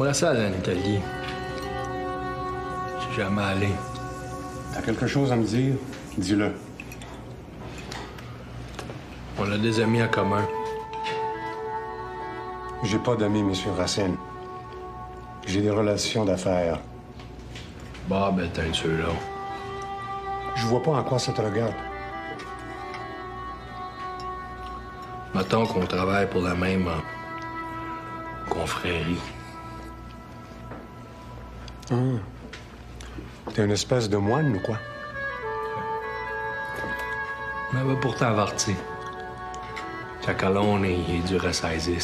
J'aimerais ça aller en Italie. Je suis jamais allé. T'as quelque chose à me dire? Dis-le. On a des amis en commun. J'ai pas d'amis, monsieur Racine. J'ai des relations d'affaires. Bob est un de ceux-là. Je vois pas en quoi ça te regarde. Mettons qu'on travaille pour la même confrérie. T'es une espèce de moine ou quoi? M'avait pourtant averti. Giacalone, il est dur à saisir.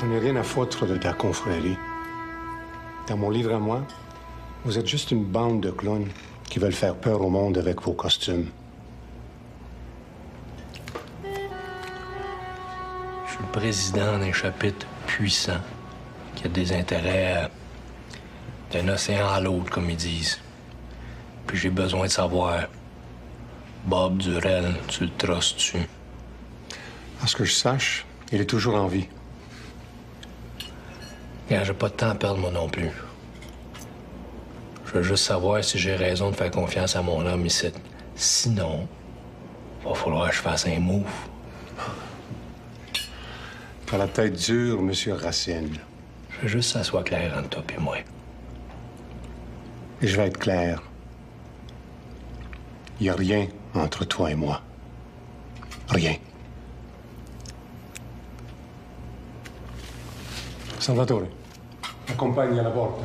Je n'ai rien à foutre de ta confrérie. Dans mon livre à moi, vous êtes juste une bande de clowns qui veulent faire peur au monde avec vos costumes. Je suis le président d'un chapitre puissant qui a des intérêts d'un océan à l'autre, comme ils disent. Puis j'ai besoin de savoir, Bob Durel, tu le trosses-tu? À ce que je sache, il est toujours en vie. Regarde, j'ai pas de temps à perdre, moi non plus. Je veux juste savoir si j'ai raison de faire confiance à mon homme ici. Sinon, va falloir que je fasse un move. T'as la tête dure, monsieur Racine. Je veux juste que ça soit clair entre toi et moi. Et je vais être clair. Il n'y a rien entre toi et moi. Rien. Salvatore, accompagni alla porta.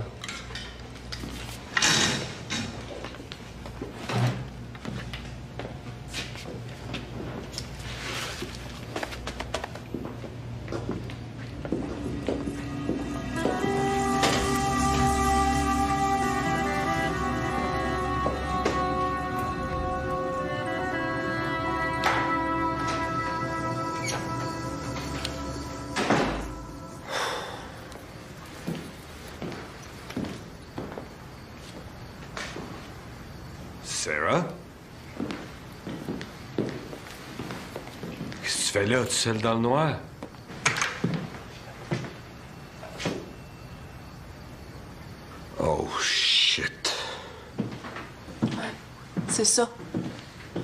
Sarah? Qu'est-ce que tu fais là, tout seul dans le noir? Oh, shit. C'est ça.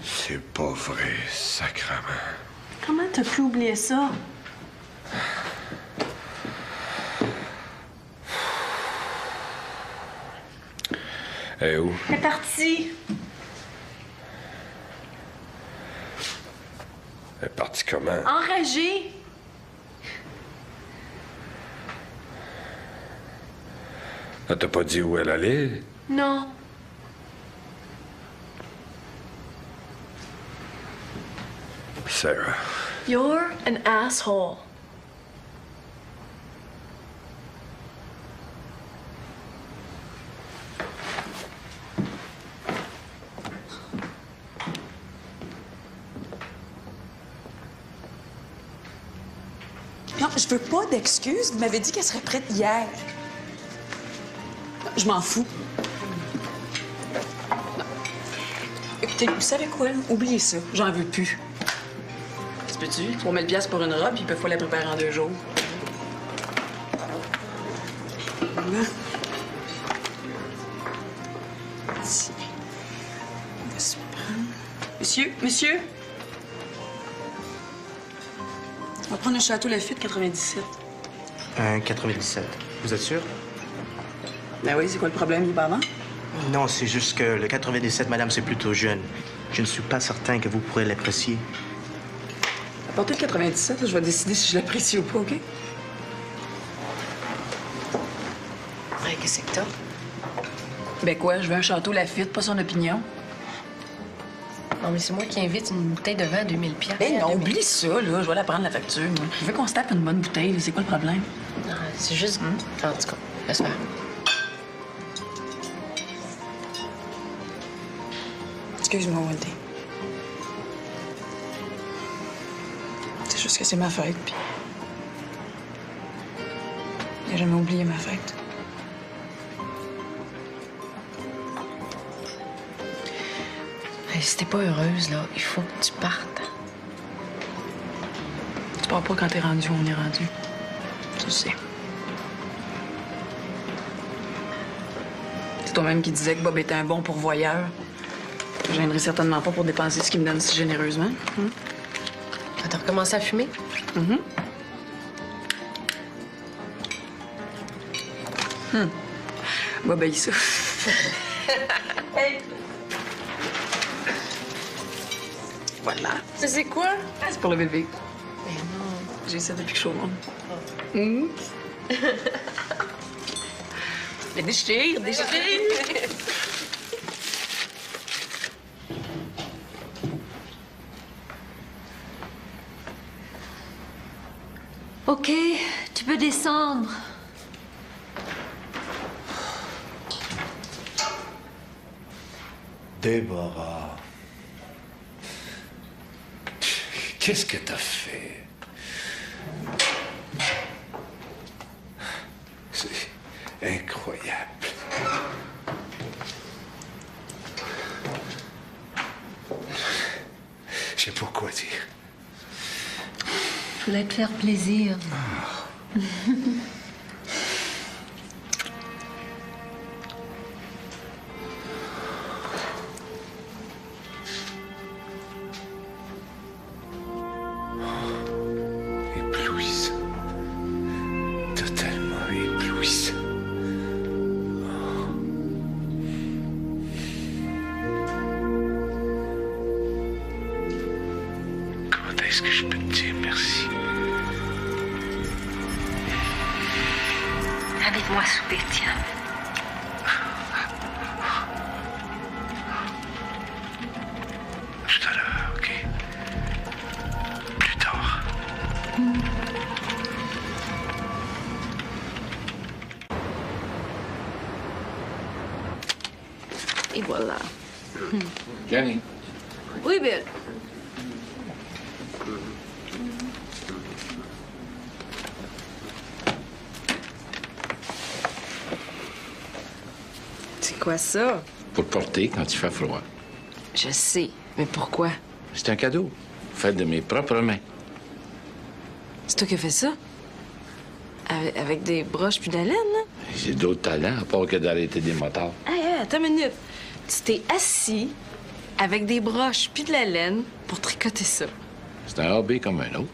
C'est pas vrai, sacrement. Comment t'as pu oublier ça? Elle est où? Elle est partie. Elle est partie comment? Enragée. Elle t'a pas dit où elle allait? Non. Sarah. You're an asshole. Non, je veux pas d'excuses. Vous m'avez dit qu'elle serait prête hier. Non, je m'en fous. Non. Écoutez, vous savez quoi? Oubliez ça. J'en veux plus. Tu peux-tu? 3000 piastres pour une robe, puis il peut faut la préparer en 2 jours. Voilà. Ici. On va se prendre... Monsieur? On va prendre le Château Lafite 97. 97. Vous êtes sûr? Ben oui, c'est quoi le problème? Il est pas avant? Non, c'est juste que le 97, madame, c'est plutôt jeune. Je ne suis pas certain que vous pourrez l'apprécier. Apportez le 97, là, je vais décider si je l'apprécie ou pas, OK? Ouais, qu'est-ce que t'as? Ben quoi, je veux un Château Lafite, pas son opinion. Non, mais c'est moi qui invite une bouteille de vin à 2000 piastres. Ben non, oublie ça, là. Je vais la prendre, la facture, moi. Je veux qu'on se tape une bonne bouteille, là. C'est quoi le problème? Non, c'est juste... En tout cas, laisse faire. Excuse-moi, Wendy. C'est juste que c'est ma fête, puis... J'ai jamais oublié ma fête. Hey, si t'es pas heureuse, là, il faut que tu partes. Tu pars pas quand t'es rendu où on est rendu. Tu le sais. C'est toi-même qui disais que Bob était un bon pourvoyeur. Je ne gênerai certainement pas pour dépenser ce qu'il me donne si généreusement. T'as recommencé à fumer? Bob aïe ça. Hey. Voilà. C'est quoi? Ah, c'est pour le bébé. Ben non. J'ai ça depuis que je suis au monde. Mais déchire. OK, tu peux descendre. Déborah. Qu'est-ce que t'as fait? C'est incroyable. Je sais pas quoi dire. Je voulais te faire plaisir. Éblouissant. Totalement éblouissant. Comment est-ce que je peux te dire merci? Invite-moi à souper, tiens. Tout à l'heure, OK? Plus tard. Et voilà. Jenny. Oui, Bill. C'est quoi ça? Pour te porter quand il fait froid. Je sais, mais pourquoi? C'est un cadeau, fait de mes propres mains. C'est toi qui as fait ça? Avec des broches puis de la laine, là? J'ai d'autres talents, à part que d'arrêter des motards. Hey, attends une minute. Tu t'es assis avec des broches puis de la laine pour tricoter ça. C'est un hobby comme un autre.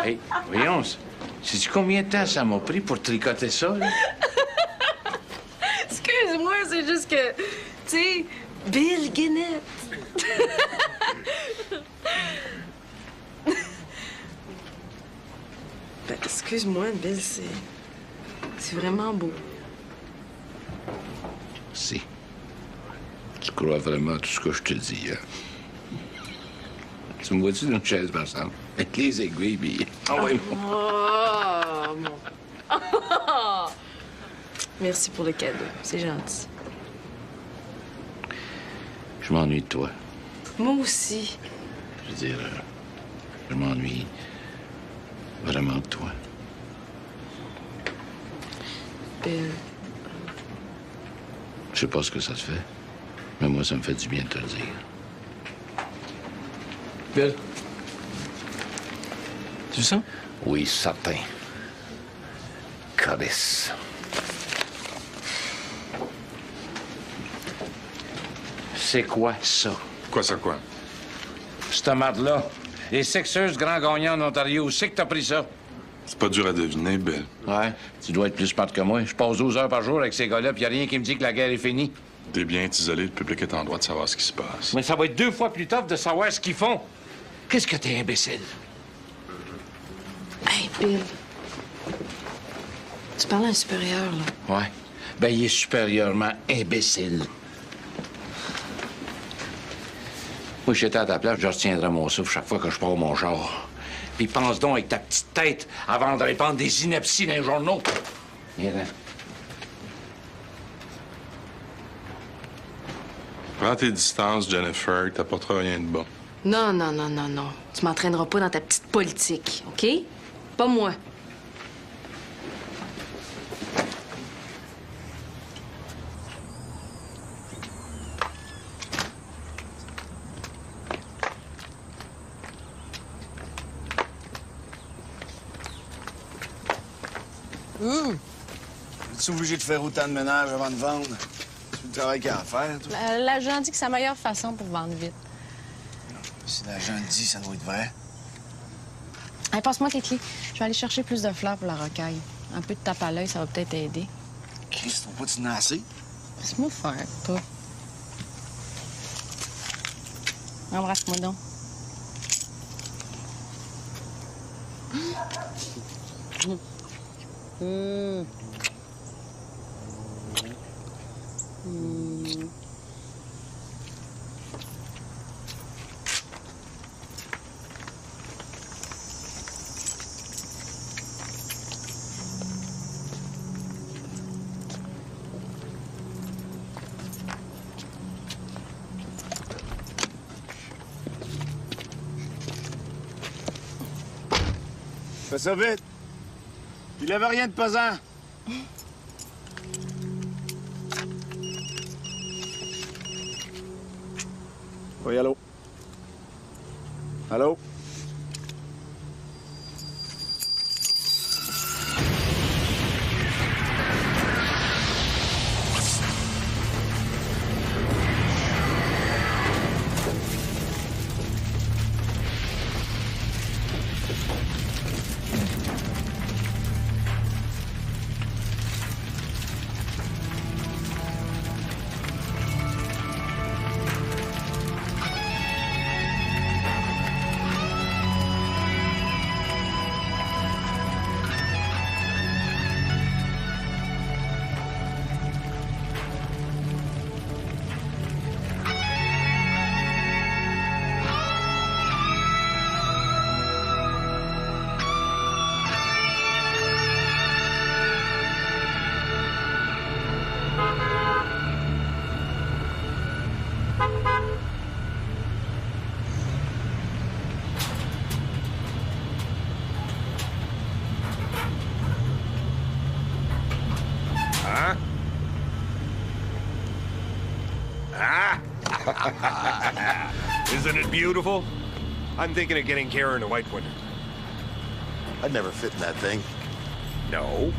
Hey, voyons, sais-tu combien de temps ça m'a pris pour tricoter ça, là? Excuse-moi, c'est juste que, tu sais, Bill Guinnett. Ben, excuse-moi, Bill, c'est vraiment beau. Si. Tu crois vraiment à tout ce que je te dis, hein? Tu me vois-tu d'une chaise, par exemple? Avec les aiguilles, puis... Ah ouais, Oh, mon... Merci pour le cadeau, c'est gentil. Je m'ennuie de toi. Moi aussi. Je veux dire, je m'ennuie vraiment de toi. Bill. Je sais pas ce que ça te fait, mais moi, ça me fait du bien de te le dire. Bill. Tu sens? Oui, certain. Caresse. C'est quoi, ça? Quoi, ça, quoi? Cette marde-là. Les Sixers grand gagnants en Ontario. Où c'est que t'as pris ça? C'est pas dur à deviner, Bill. Ouais, tu dois être plus smart que moi. Je passe 12 heures par jour avec ces gars-là, puis y a rien qui me dit que la guerre est finie. T'es bien isolé, le public est en droit de savoir ce qui se passe. Mais ça va être 2 fois plus tough de savoir ce qu'ils font. Qu'est-ce que t'es imbécile? Hey, Bill. Tu parles à un supérieur, là. Ouais. Ben, il est supérieurement imbécile. Moi, j'étais à ta place, je retiendrai mon souffle chaque fois que je pars mon char. Puis pense donc avec ta petite tête avant de répandre des inepties dans les journaux. Viens là. Prends tes distances, Jennifer, t'apporteras rien de bon. Non. Tu m'entraîneras pas dans ta petite politique, OK? Pas moi. Es-tu obligé de faire autant de ménage avant de vendre? C'est le travail qu'il y a à faire, toi. L'agent dit que c'est la meilleure façon pour vendre vite. Si l'agent le dit, ça doit être vrai. Hey, passe-moi tes clés. Je vais aller chercher plus de fleurs pour la rocaille. Un peu de tape à l'œil, ça va peut-être aider. Chris, t'as pas de assez? Laisse-moi faire, toi. Embrasse-moi donc. Fais ça vite. Il avait rien de pesant. Oui, allô? Allô? Isn't it beautiful? I'm thinking of getting Karen a white one. I'd never fit in that thing. No.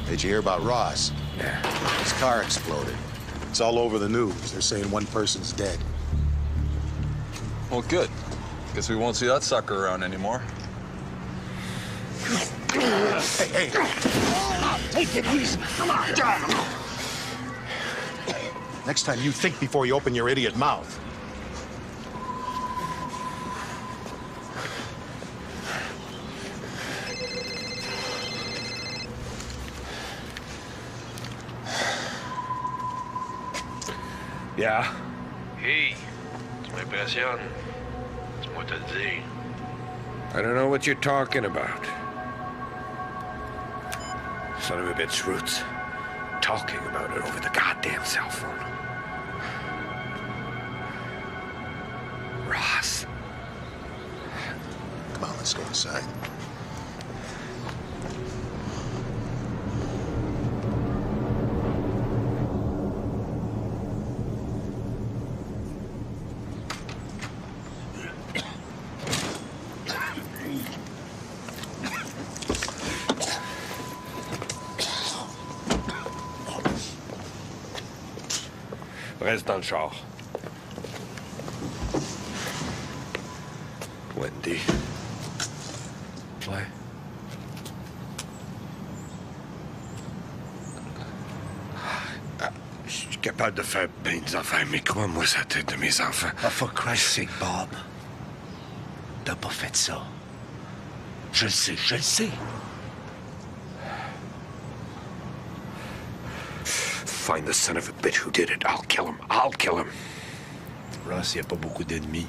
Did you hear about Ross? Yeah. His car exploded. It's all over the news. They're saying one person's dead. Well, good. Guess we won't see that sucker around anymore. Hey! Take it easy. Come on. Next time you think before you open your idiot mouth. Yeah? Hey, tu m'impressionnes. Laisse-moi te le dire. I don't know what you're talking about. Son of a bitch, Roots. Talking about it over the goddamn cell phone. Ross. Come on, let's go inside. Reste dans le char. Wendy. Ouais. Je suis capable de faire bien des affaires, mais crois-moi, ça tête de mes enfants. Oh, for Christ's sake, Bob. T'as pas fait ça. Je le sais, je le sais. Find the son of a bitch who did it. I'll kill him. I'll kill him. Ross, y a pas beaucoup d'ennemis.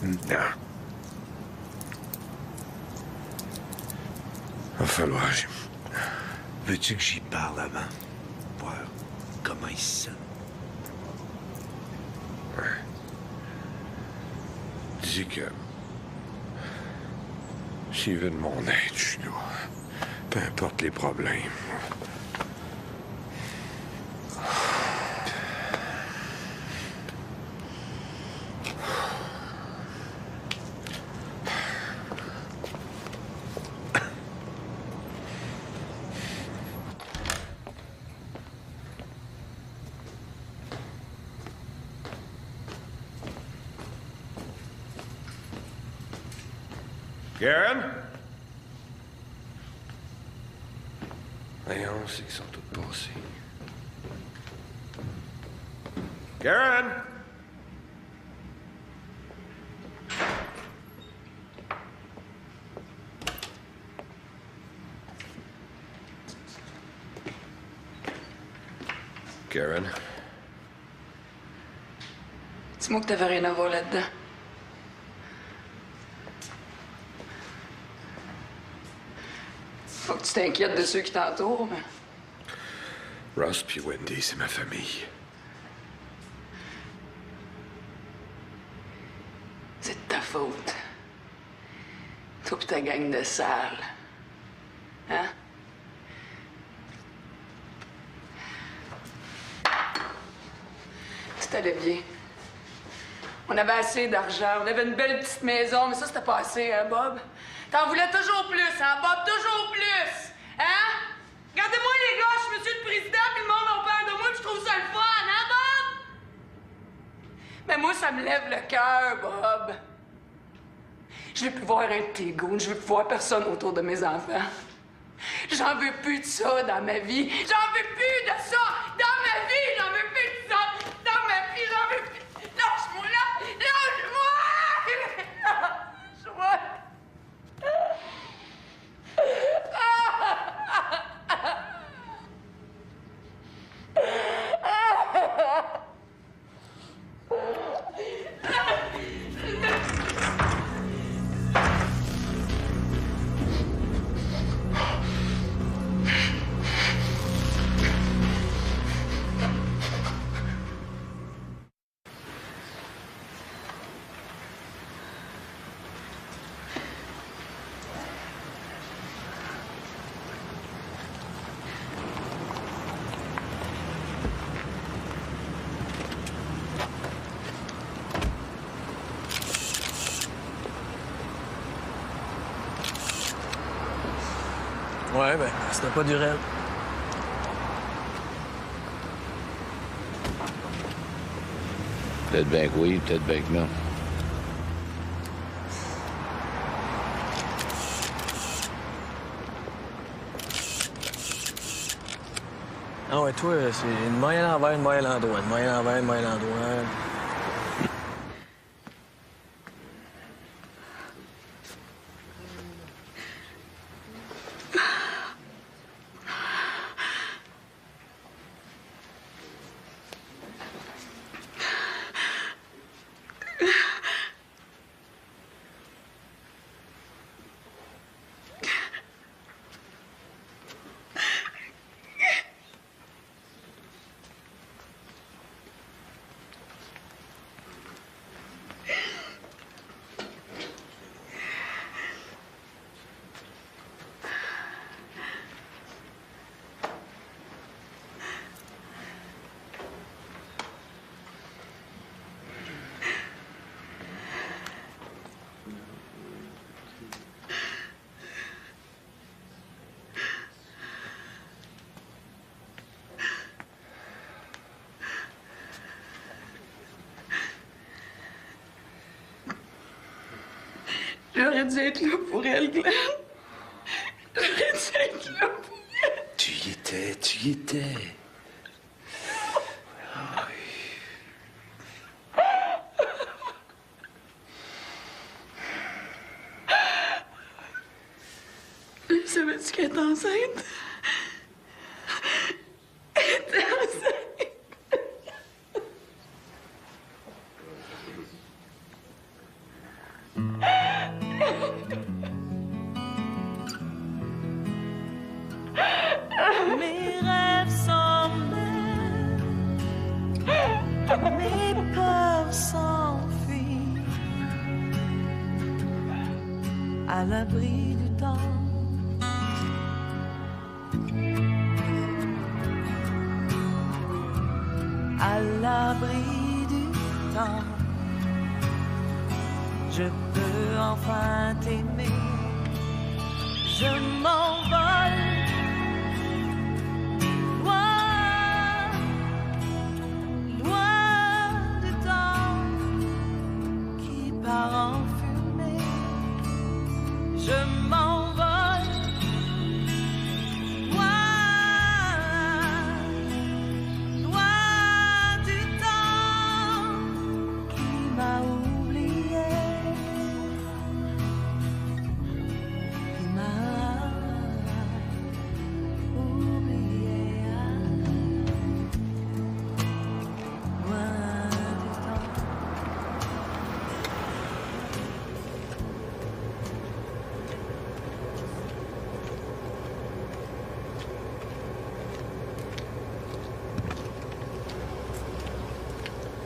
Non. Va falloir... Veux-tu que j'y parle avant? Voir comment il se sent? Ouais. Dis que... S'il veut de mon aide, je suis là. Peu importe les problèmes. Karen? Voyons, c'est qu'ils sont tous passés. Karen? Karen? Dis-moi que t'avais rien à voir là-dedans. Faut que tu t'inquiètes de ceux qui t'entourent, mais... Ross puis Wendy, c'est ma famille. C'est de ta faute. Toi pis ta gang de sales. Hein? Tout allait bien. On avait assez d'argent, on avait une belle petite maison, mais ça, c'était pas assez, hein, Bob? T'en voulais toujours plus, hein, Bob? Toujours plus! Hein? Regardez-moi, les gars, je suis monsieur le président, puis le monde a peur de moi, puis je trouve ça le fun, hein, Bob? Mais moi, ça me lève le cœur, Bob. Je veux plus voir un de tes goons, je veux plus voir personne autour de mes enfants. J'en veux plus de ça dans ma vie. J'en veux plus de ça dans ma vie. J'en veux plus de ça dans ma vie. J'en veux plus. Lâche-moi là. Lâche-moi. Lâche-moi. Ouais, ben, c'était pas du rêve. Peut-être bien que oui, peut-être bien que non. Ah ouais, toi, c'est une maille à l'envers, une maille à l'endroit. Une maille à l'envers, une maille à l'endroit. J'aurais dû être là pour elle, Glenn. J'aurais dû être là pour elle. Tu y étais, tu y étais. Savais-tu qu'elle est enceinte? Elle était enceinte. Mes rêves s'emmènent, mes peurs s'enfuient, à l'abri du temps. À l'abri du temps, je peux enfin t'aimer. Je m'envole.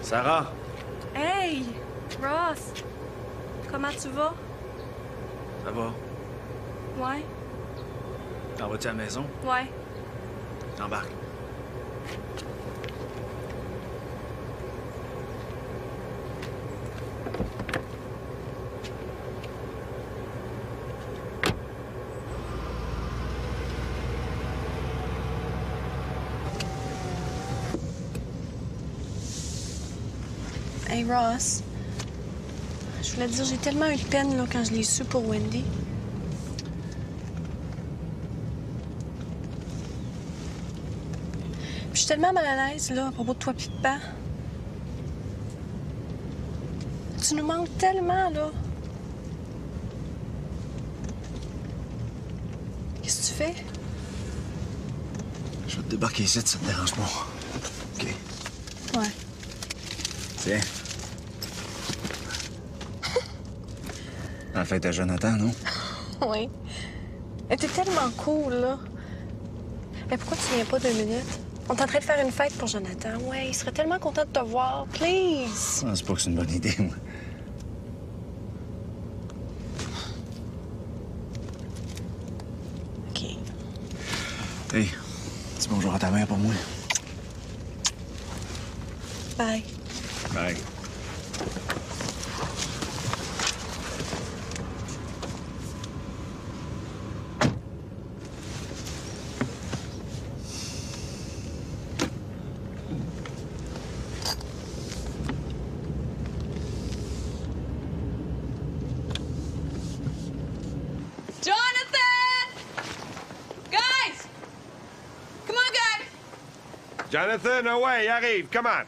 Sarah! Hey! Ross! Comment tu vas? Ça va? Ouais? T'en vas-tu à la maison? Ouais. Embarque. Hey Ross, je voulais te dire, j'ai tellement eu de peine là, quand je l'ai su pour Wendy. Puis je suis tellement mal à l'aise là, à propos de toi pis de Pa. Tu nous manques tellement, là. Qu'est-ce que tu fais? Je vais te débarquer ici, ça te dérange pas. OK. Ouais. Tiens. En fait, à Jonathan, non? Oui. Mais t'es tellement cool, là. Mais pourquoi tu viens pas 2 minutes? On est en train de faire une fête pour Jonathan. Ouais, il serait tellement content de te voir. Please! Je pense pas que c'est une bonne idée, moi. OK. Hey, dis bonjour à ta mère pour moi. Bye. Bye. Jonathan, away, arrive, come on.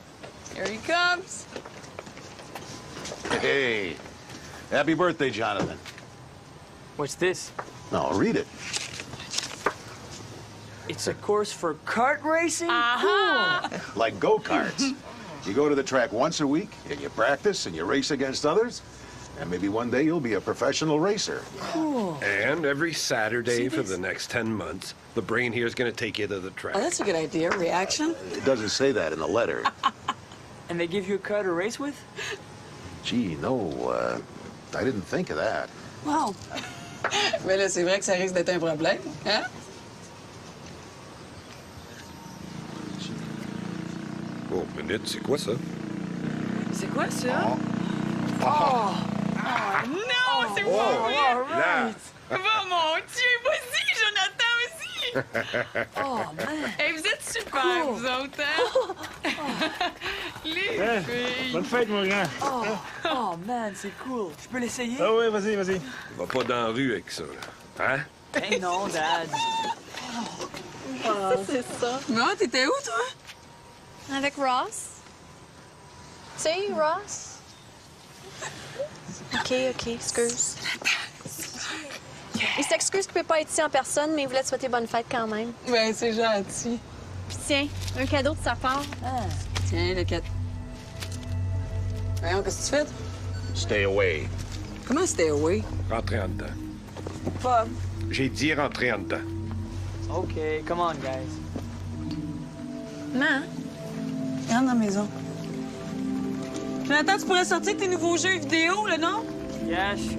Here he comes. Hey, happy birthday, Jonathan. What's this? No, read it. It's a course for kart racing? Uh-huh. Like go-karts. You go to the track once a week, and you practice, and you race against others, and maybe one day you'll be a professional racer. Cool. And every Saturday for the next 10 months, the brain here is going to take you to the track. Oh, that's a good idea. Reaction? It doesn't say that in the letter. And they give you a car to race with? Gee, no, I didn't think of that. Wow. Mais là, c'est vrai que ça risque d'être un problème, hein? Oh, minute, c'est quoi ça? C'est quoi ça? Oh! Non, c'est pas vrai! Là! Oh mon Dieu, vas-y, Jonathan aussi! Oh, man! Hey, vous êtes super, cool. Vous autres, hein? Les filles! Bonne fête, mon grand! Oh, man, c'est cool! Je peux l'essayer? Ah oui, vas-y, vas-y. Va pas dans la rue avec ça, là. Hein? Hey, non, Dad! C'est ça. Non, t'étais où, toi? Avec Ross? Tu sais, Ross? OK, excuse. Il s'excuse qu'il peut pas être ici en personne, mais il voulait te souhaiter bonne fête quand même. Ben, c'est gentil. Puis tiens, un cadeau de sa part. Ah. Tiens, le cat. Voyons, qu'est-ce que tu fais? Stay away. Comment stay away? Rentrez en dedans. Bob. J'ai dit rentrer en dedans. OK, come on, guys. Maman? Rentre dans la maison. Jonathan, tu pourrais sortir tes nouveaux jeux vidéo, là, non? Yeah, sure.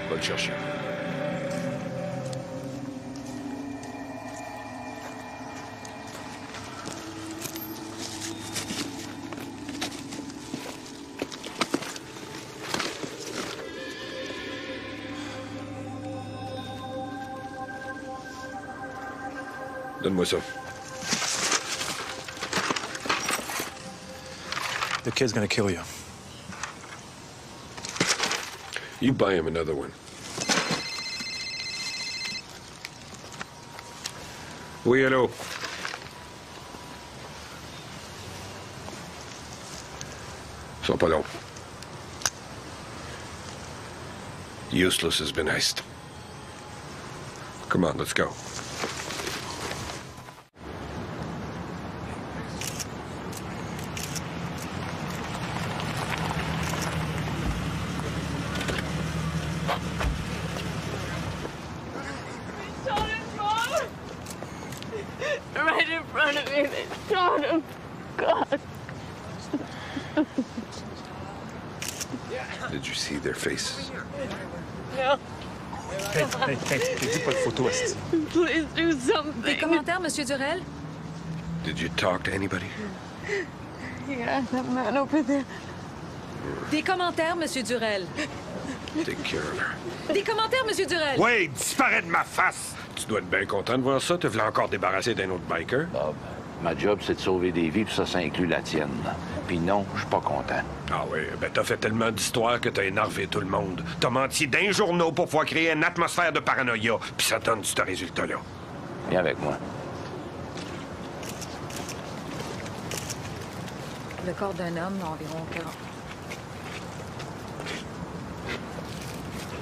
Va le chercher. Donne-moi ça. The kid's gonna kill you. You buy him another one. Oui, allô? Sois pas long. Useless has been iced. Come on, let's go. Right in front of me, they shot him. God. Did you see their faces? No. Hey, dis pas de photo, esti. Please do something. Des commentaires, Monsieur Durel? Did you talk to anybody? Yeah, that man over there. Des commentaires, Monsieur Durel. Take care of her. Des commentaires, Monsieur Durel. Wade, disparaît de ma face! Tu dois être bien content de voir ça. Tu voulais encore débarrasser d'un autre biker? Bob, ma job, c'est de sauver des vies, puis ça inclut la tienne. Puis non, je suis pas content. Ah oui, ben t'as fait tellement d'histoires que t'as énervé tout le monde. T'as menti d'un journaux pour pouvoir créer une atmosphère de paranoïa, puis ça donne ce résultat-là. Viens avec moi. Le corps d'un homme d'environ 40.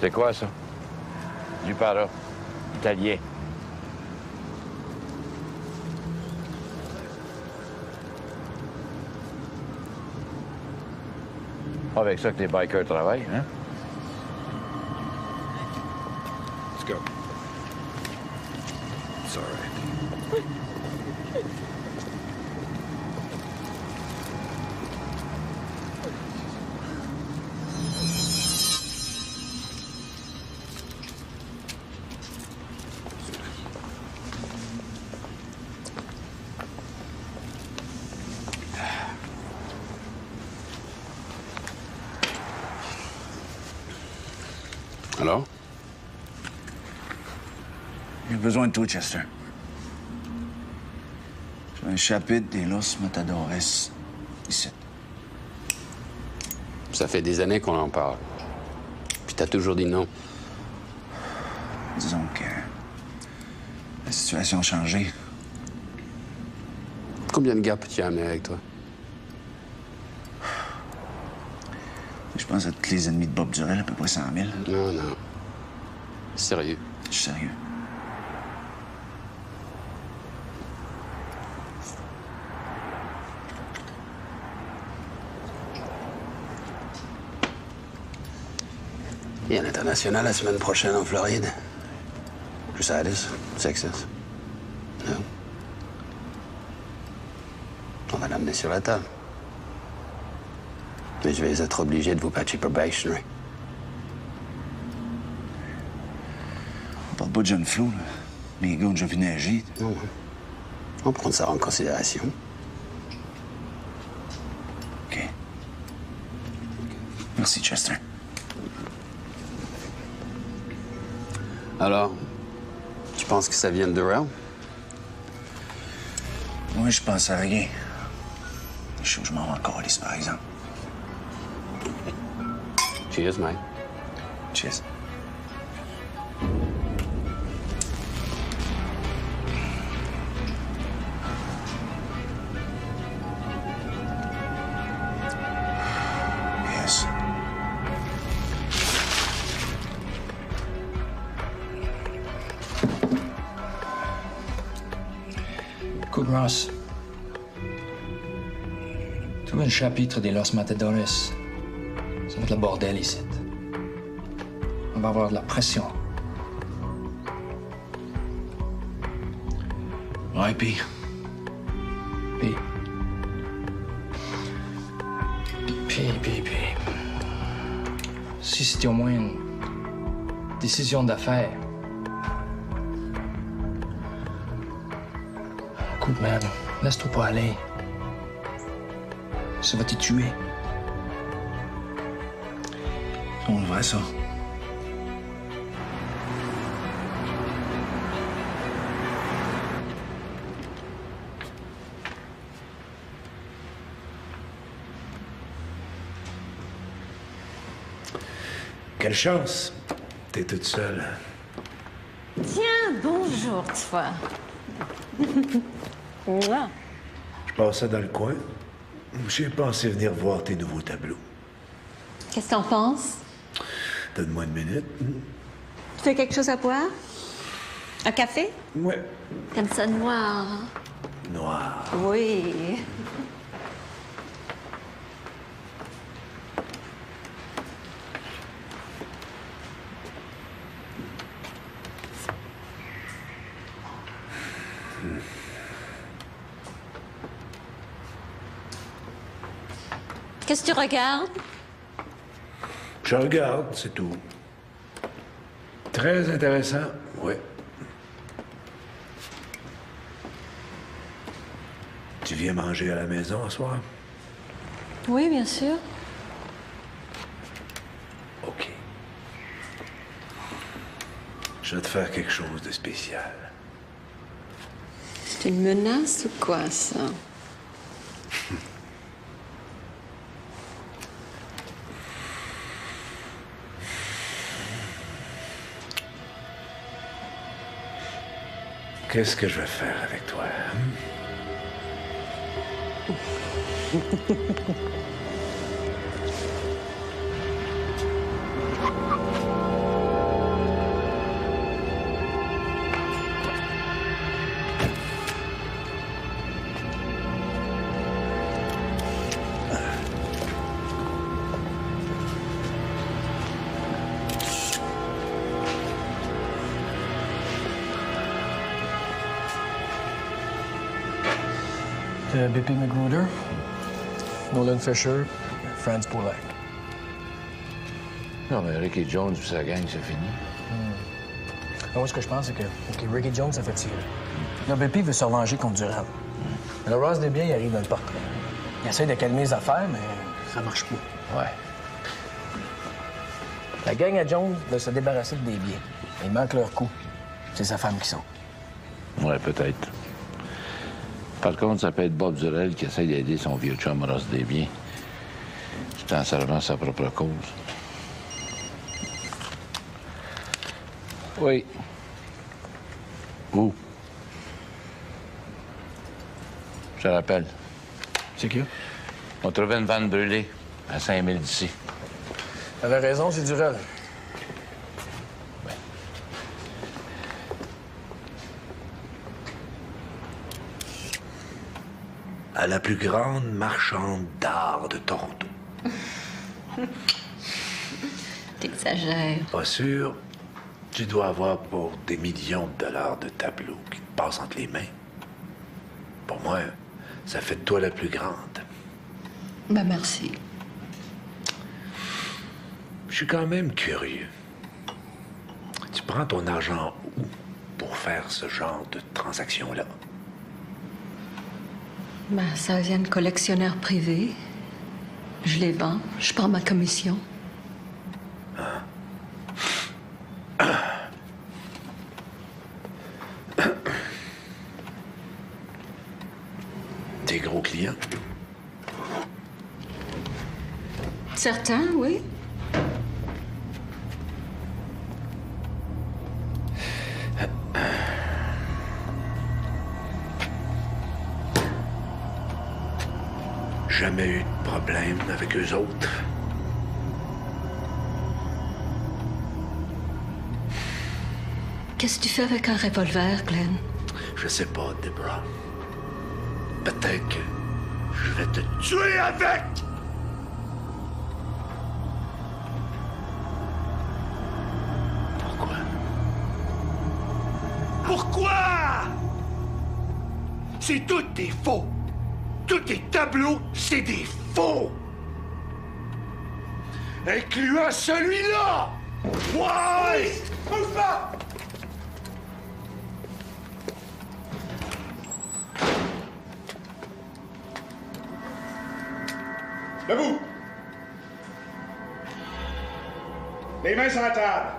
C'est quoi, ça? Du para. Italien. Pas avec ça que les bikers travaillent, hein? Let's go. It's all right. Alors? J'ai besoin de toi, Chester. J'ai un chapitre des Los Matadores ici. Ça fait des années qu'on en parle. Puis t'as toujours dit non. Disons que la situation a changé. Combien de gars peux-tu amener avec toi? Je pense à tous les ennemis de Bob Durel, à peu près 100 000. Non, non. Sérieux. Je suis sérieux. Il y a l'international la semaine prochaine en Floride. Plus Alice, Texas. Non. On va l'amener sur la table. Mais je vais être obligé de vous patcher probationary. On parle pas de John Flo, là. Les gars ont déjà vu nager. Non, on prend ça en considération. OK. Merci, Chester. Alors, tu penses que ça vient de Durel? Moi, je pense à rien. Je sais où je m'en vais encore, Alice, par exemple. Cheers, mate. Cheers. Yes. Écoute, Ross. Tout un chapitre des Los Matadores. Ça va être le bordel ici. On va avoir de la pression. Ouais, puis. Si c'était au moins une décision d'affaires. Écoute, man, laisse-toi pas aller. Ça va te tuer. On le voit, ça. Quelle chance. T'es toute seule. Tiens, bonjour, toi. Mouah. Je passais dans le coin. J'ai pensé venir voir tes nouveaux tableaux. Qu'est-ce que t'en penses? Donne-moi une minute. Tu veux quelque chose à boire? Un café? Ouais. T'aimes ça noir? Noir. Oui. Qu'est-ce que tu regardes? Je regarde, c'est tout. Très intéressant, oui. Tu viens manger à la maison ce soir? Oui, bien sûr. OK. Je vais te faire quelque chose de spécial. C'est une menace ou quoi, ça? Qu'est-ce que je vais faire avec toi? BP Magruder, Nolan Fisher, Franz Poulenc. Non, mais Ricky Jones et sa gang, c'est fini. Moi, ce que je pense, c'est que Ricky Jones a fait tirer. Là, BP veut se revenger contre Durham. Le Ross des biens, il arrive dans le portrait. Il essaie de calmer les affaires, mais ça marche pas. Ouais. La gang à Jones veut se débarrasser des biens. Ils manquent leur coup. C'est sa femme qui sont. Ouais, peut-être. Par contre, ça peut être Bob Durel qui essaie d'aider son vieux chum Ross Desbiens, tout en servant sa propre cause. Oui. Où? Je te rappelle. C'est qui? On trouvait une vanne brûlée à 5000 d'ici. T'avais raison, c'est Durel. À la plus grande marchande d'art de Toronto. T'exagères. Pas sûr. Tu dois avoir pour des millions de dollars de tableaux qui te passent entre les mains. Pour moi, ça fait de toi la plus grande. Ben, merci. Je suis quand même curieux. Tu prends ton argent où pour faire ce genre de transaction-là? Ben, ça vient de collectionneurs privés. Je les vends. Je prends ma commission. Tes gros clients? Certains, oui. Jamais eu de problème avec eux autres. Qu'est-ce que tu fais avec un revolver, Glenn? Je sais pas, Deborah. Peut-être que je vais te tuer avec! Pourquoi? Pourquoi? C'est tout des faux. Tous tes tableaux, c'est des faux. Incluant celui-là. Ouais! Bouge pas! Debout! Les mains sur la table.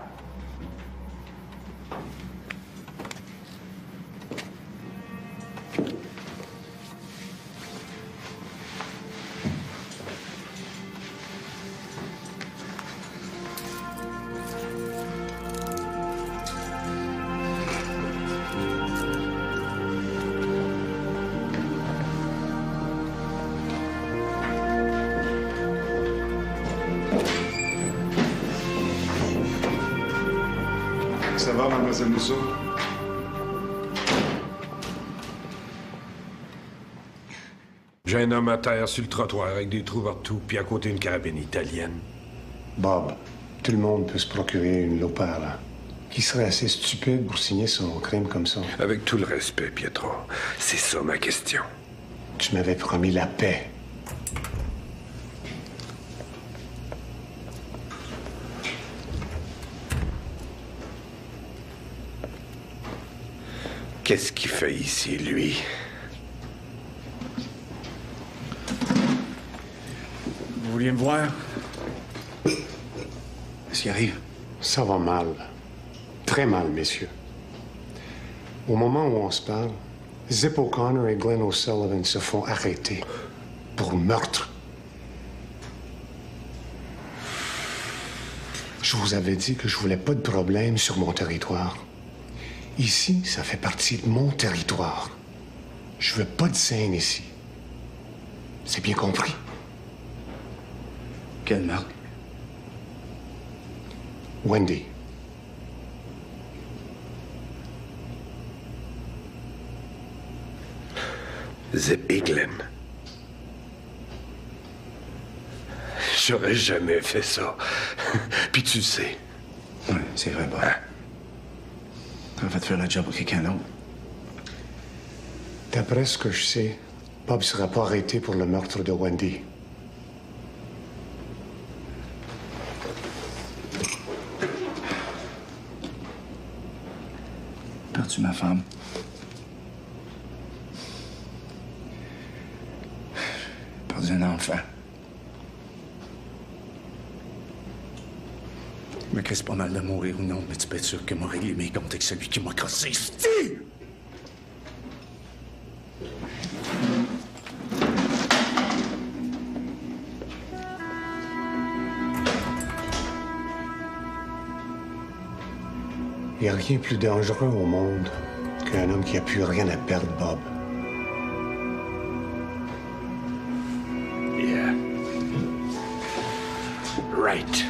va, mademoiselle Musso? J'ai un homme à terre sur le trottoir avec des trous partout, puis à côté une carabine italienne. Bob, tout le monde peut se procurer une Lopala. Qui serait assez stupide pour signer son crime comme ça? Avec tout le respect, Pietro, c'est ça ma question. Tu m'avais promis la paix. Qu'est-ce qu'il fait ici, lui? Vous vouliez me voir? Qu'est-ce qui arrive? Ça va mal. Très mal, messieurs. Au moment où on se parle, Zip O'Connor et Glenn O'Sullivan se font arrêter pour meurtre. Je vous avais dit que je voulais pas de problème sur mon territoire. Ici, ça fait partie de mon territoire. Je veux pas de scène ici. C'est bien compris? Quelle meurtre? Wendy. Zip et Glenn. J'aurais jamais fait ça. Puis tu le sais. Oui, c'est vrai, Bob. T'aurais fait faire la job pour quelqu'un d'autre. D'après ce que je sais, Bob sera pas arrêté pour le meurtre de Wendy. Perdu ma femme. Perdu un enfant. Je me crisse pas mal de mourir ou non, mais tu peux être sûr que m'a réglé mes comptes avec celui qui m'a cassé. Steve! Il n'y a rien de plus dangereux au monde qu'un homme qui n'a plus rien à perdre, Bob. Yeah. Right.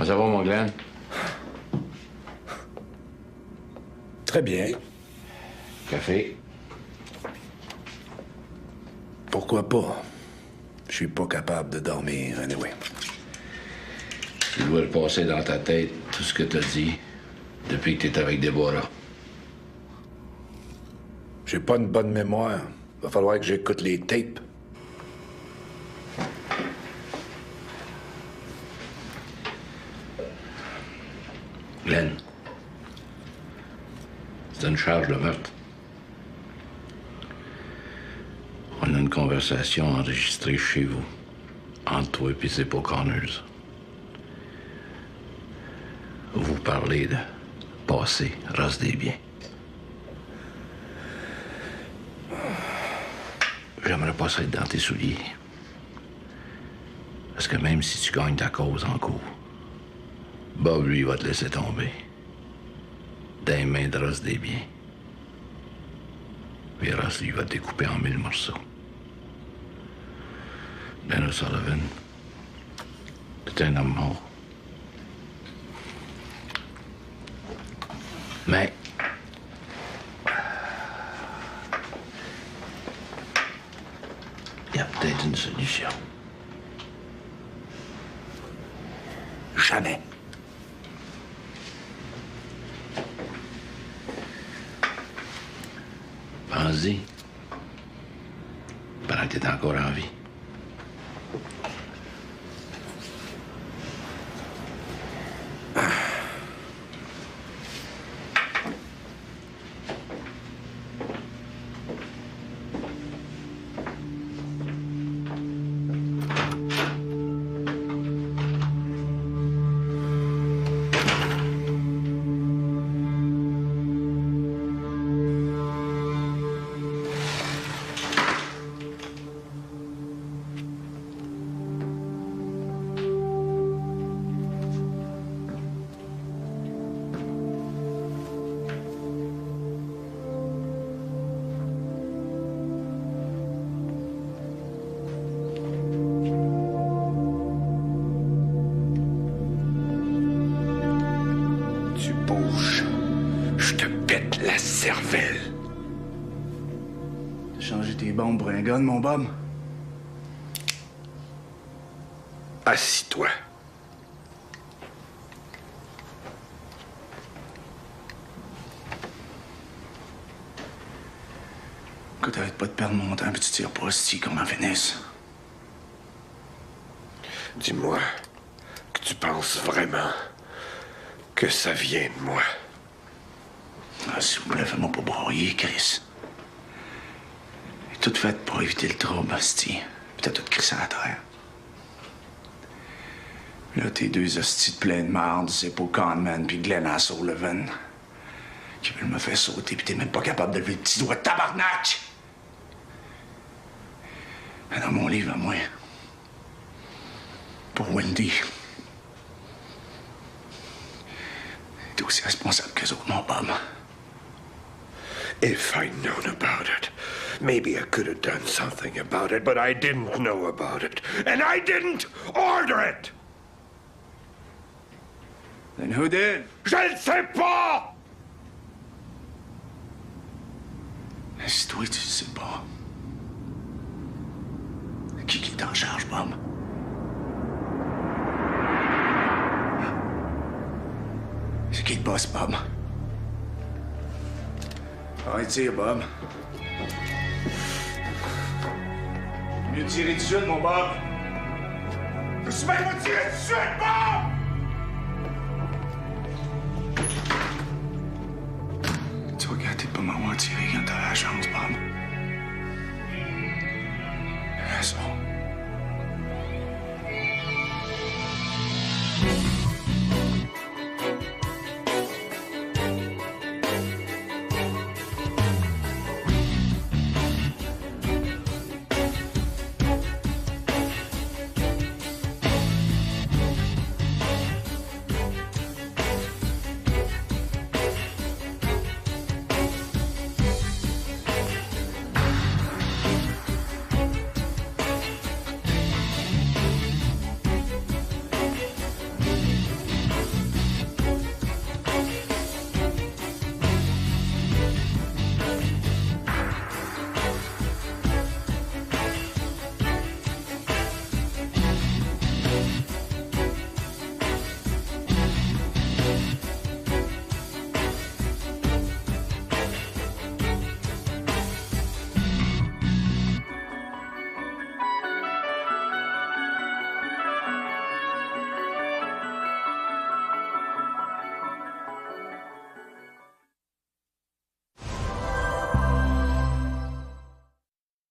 Ça va, mon Glenn? Très bien. Café? Pourquoi pas? Je suis pas capable de dormir, anyway. Tu dois le passer dans ta tête, tout ce que t'as dit, depuis que t'es avec Déborah. J'ai pas une bonne mémoire. Va falloir que j'écoute les tapes. Glenn, c'est une charge de meurtre. On a une conversation enregistrée chez vous, entre toi et Zip O'Connors. Vous parlez de passé, race des biens. J'aimerais pas ça être dans tes souliers. Parce que même si tu gagnes ta cause en cours, Bob, lui, va te laisser tomber. Dans les mains de Ross des biens. Puis Ross, lui, va te découper en 1000 morceaux. Ben O'Sullivan, c'est un homme mort. Mais... il y a peut-être une solution. Jamais. Pense-y. Pendant que t'es encore en vie. cervelle. T'as changé tes bombes pour un gun, mon Bob? Assis-toi. Écoute, arrête pas de perdre mon temps puis tu tires pas si qu'on en finisse. Dis-moi que tu penses vraiment que ça vient de moi. Ah, s'il vous plaît, fais-moi pas broyer, Chris. J'ai tout fait pour éviter le trouble, hostie. Puis t'as tout crissé à terre. Là, tes deux hosties de pleine marde, c'est pour Conman puis Glenn O'Sullivan, qui veulent me faire sauter puis t'es même pas capable de lever le petit doigt de tabarnak! Mais dans mon livre à moi, pour Wendy, t'es aussi responsable qu'eux autres, mon Bob. If I'd known about it, maybe I could have done something about it, but I didn't know about it. And I didn't order it! Then who did? Je le sais pas! Si toi, tu le sais pas. Qui est en charge, Bob? C'est qui le boss, Bob? Arrête de tirer, Bob. Mieux tirer tout de suite, mon Bob. Je suis même pas tirer tout de suite, Bob! Tu vas gâter de pas m'avoir tiré quand t'as la chance, Bob. Asshole.